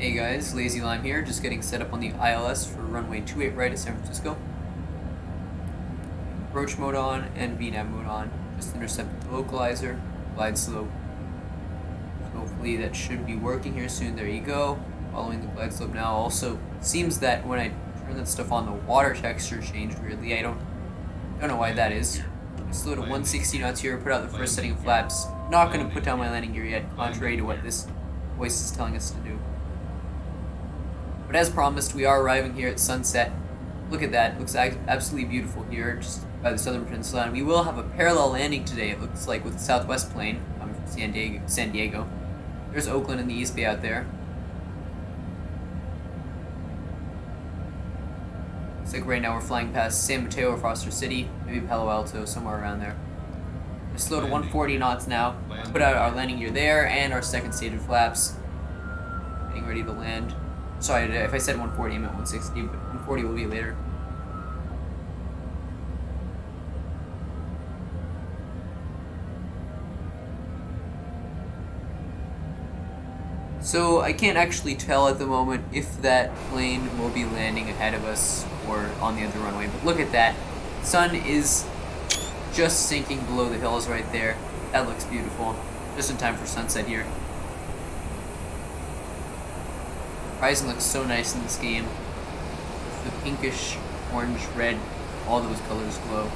Hey guys, Lazy Lime here, just getting set up on the ILS for runway 28 right at San Francisco. Approach mode on and VNAV mode on. Just intercepted the localizer, glide slope. So hopefully that should be working here soon. There you go. Following the glide slope now. Also, seems that when I turn that stuff on, the water texture changed weirdly. I don't know why that is. I slow to 160 knots here, put out the first setting of flaps. Not going to put down my landing gear yet, contrary to what this voice is telling us to do. But as promised, we are arriving here at sunset. Look at that, it looks absolutely beautiful here, just by the southern peninsula. And we will have a parallel landing today, it looks like, with the southwest plane coming from San Diego. There's Oakland in the East Bay out there. Looks like right now we're flying past San Mateo or Foster City, maybe Palo Alto, somewhere around there. We're slow to 140 knots now. Put out our landing gear there and our second stage of flaps. Getting ready to land. Sorry, if I said 140, I meant 160, but 140 will be later. So I can't actually tell at the moment if that plane will be landing ahead of us or on the other runway, but look at that. Sun is just sinking below the hills right there. That looks beautiful. Just in time for sunset here. Horizon looks so nice in this game. The pinkish, orange, red, all those colors glow.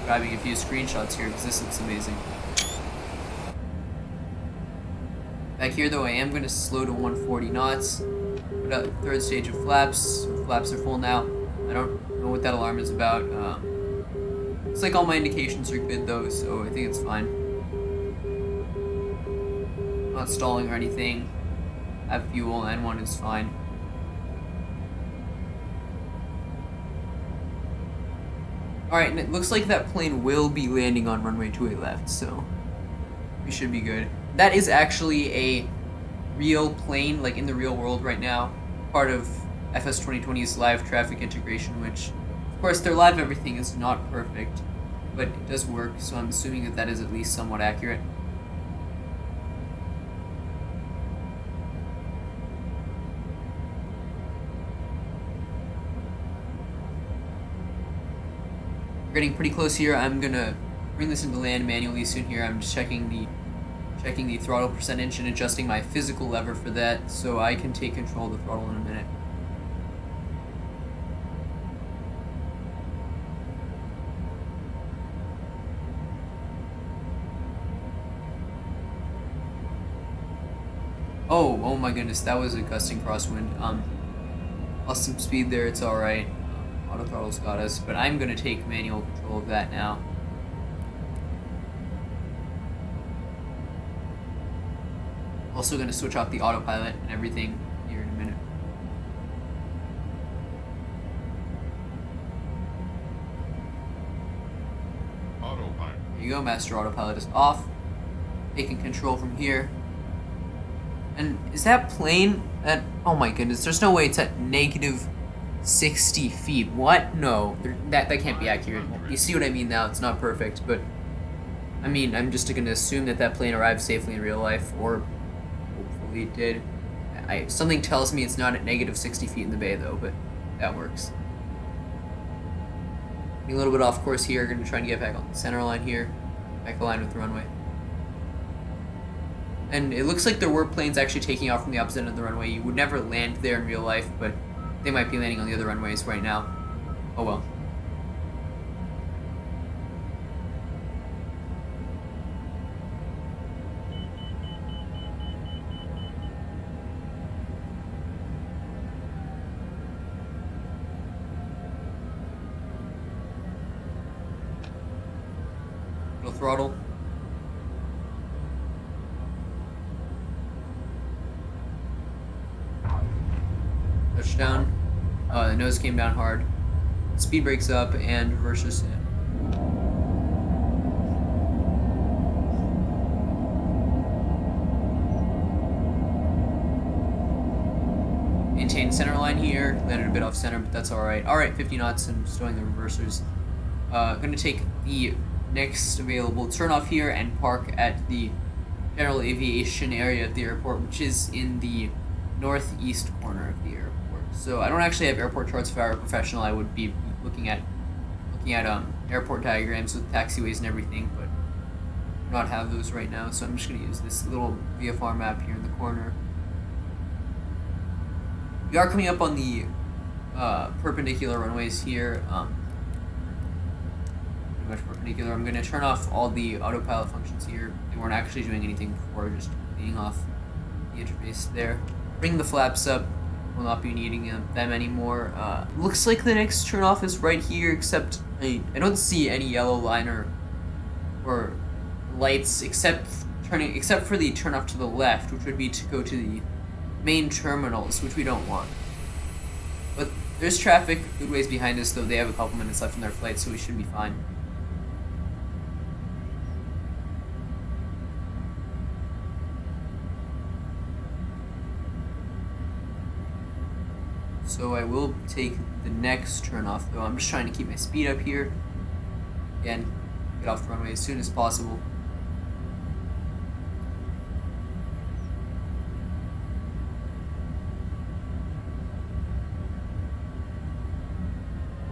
Grabbing a few screenshots here because this looks amazing. Back here though, I am going to slow to 140 knots. Put out the third stage of flaps. So flaps are full now. I don't know what that alarm is about. Looks like all my indications are good though, so I think it's fine. Not stalling or anything. Have fuel, N1 is fine. Alright, and it looks like that plane will be landing on runway 28 left, so we should be good. That is actually a real plane, like in the real world right now. Part of FS 2020's live traffic integration, which, of course, their live everything is not perfect, but it does work, so I'm assuming that that is at least somewhat accurate. We're getting pretty close here. I'm gonna bring this into land manually soon here. I'm just checking the throttle percentage and adjusting my physical lever for that so I can take control of the throttle in a minute. Oh my goodness, that was a gusting crosswind. Lost some speed there, it's alright. Auto throttle's got us, but I'm gonna take manual control of that now. Also gonna switch off the autopilot and everything here in a minute. Autopilot. There you go, Master Autopilot is off. Taking control from here. And is that plane at, oh my goodness, there's no way it's at negative 60 feet. What? No, that can't be accurate. You see what I mean now, it's not perfect, but I mean, I'm just gonna assume that that plane arrived safely in real life, or hopefully it did. Something tells me it's not at negative 60 feet in the bay though, but that works. A little bit off course here, gonna try and get back on the center line here, back aligned with the runway. And it looks like there were planes actually taking off from the opposite end of the runway. You would never land there in real life, but they might be landing on the other runways right now. Oh well. Little throttle. Touchdown. The nose came down hard. Speed breaks up and reverses in. Maintain center line here. Landed a bit off center, but that's alright. Alright, 50 knots and stowing the reversers. Gonna take the next available turn off here and park at the general aviation area of the airport, which is in the northeast corner of the airport. So I don't actually have airport charts. If I were a professional, I would be looking at airport diagrams with taxiways and everything, but I do not have those right now. So I'm just going to use this little VFR map here in the corner. We are coming up on the perpendicular runways here. Pretty much perpendicular. I'm going to turn off all the autopilot functions here. They weren't actually doing anything before, just cleaning off the interface there. Bring the flaps up. Will not be needing them anymore. Looks like the next turn off is right here, except I don't see any yellow line or lights except for the turn off to the left, which would be to go to the main terminals, which we don't want. But there's traffic good ways behind us, though. They have a couple minutes left in their flight, so we should be fine. So I will take the next turn off, though. I'm just trying to keep my speed up here. Again, get off the runway as soon as possible.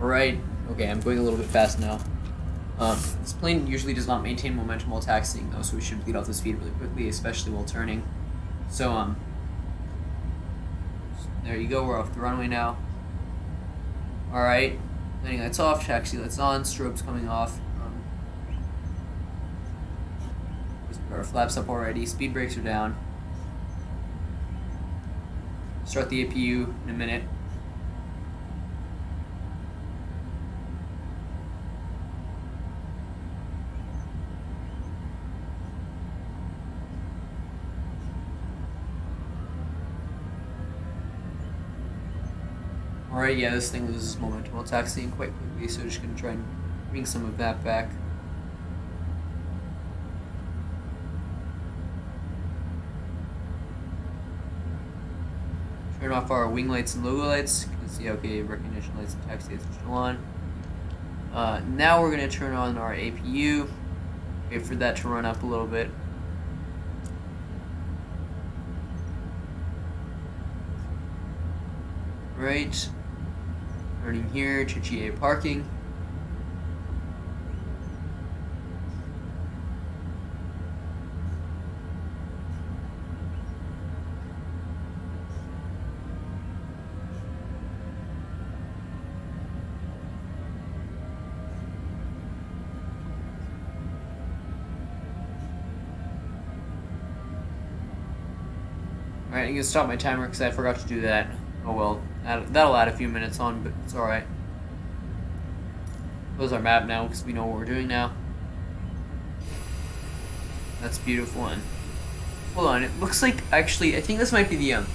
Alright, okay, I'm going a little bit fast now. This plane usually does not maintain momentum while taxiing, though, so we should bleed off the speed really quickly, especially while turning. So, there you go, we're off the runway now. Alright, landing lights off, taxi lights on, strobes coming off. Just put our flaps up already, speed brakes are down. Start the APU in a minute. Alright, yeah, this thing loses momentum while taxiing quite quickly, so just going to try and bring some of that back. Turn off our wing lights and logo lights. You can see, okay, recognition lights and taxi lights are still on. Now we're going to turn on our APU. Wait for that to run up a little bit. Right. Turning here to GA parking. Alright, I'm gonna stop my timer because I forgot to do that. Oh well, that'll add a few minutes on, but it's alright. Close our map now because we know what we're doing now. That's beautiful. And hold on, it looks like, actually, I think this might be the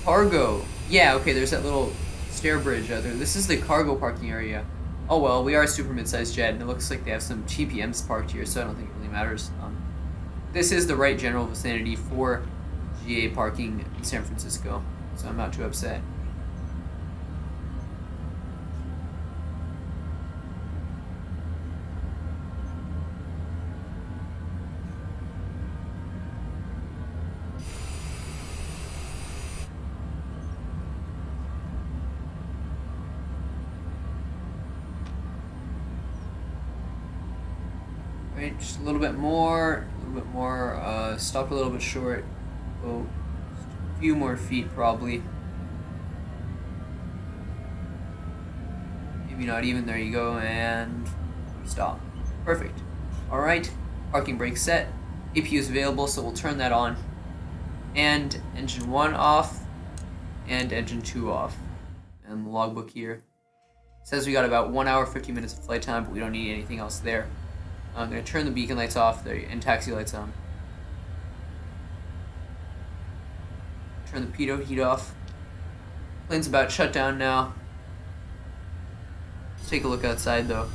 cargo. Yeah, okay, there's that little stair bridge out there. This is the cargo parking area. Oh well, we are a super mid-sized jet, and it looks like they have some TPMs parked here, so I don't think it really matters. This is the right general vicinity for GA parking in San Francisco, so I'm not too upset. Right, just a little bit more, stop a little bit short. Oh, just a few more feet probably. Maybe not even, there you go, and stop. Perfect. Alright, parking brake set. APU is available, so we'll turn that on. And engine 1 off, and engine 2 off. And the logbook here says we got about 1 hour, 50 minutes of flight time, but we don't need anything else there. I'm going to turn the beacon lights off there and taxi lights on. Turn the pitot heat off. Plane's about shut down now. Let's take a look outside though.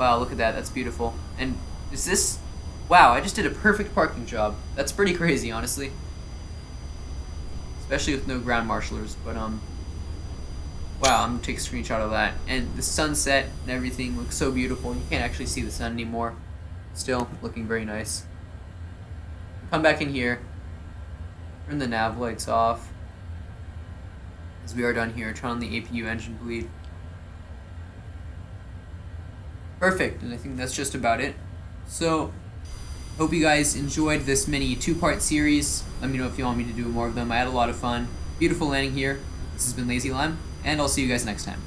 Wow, look at that. That's beautiful. And is this... Wow, I just did a perfect parking job. That's pretty crazy, honestly. Especially with no ground marshalers, but wow, I'm gonna take a screenshot of that. And the sunset and everything looks so beautiful. You can't actually see the sun anymore. Still looking very nice. come back in here, turn the nav lights off. As we are done here, turn on the APU engine bleed. Perfect, and I think that's just about it. So, hope you guys enjoyed this mini 2-part series. Let me know if you want me to do more of them. I had a lot of fun. Beautiful landing here. This has been Lazy Lime, and I'll see you guys next time.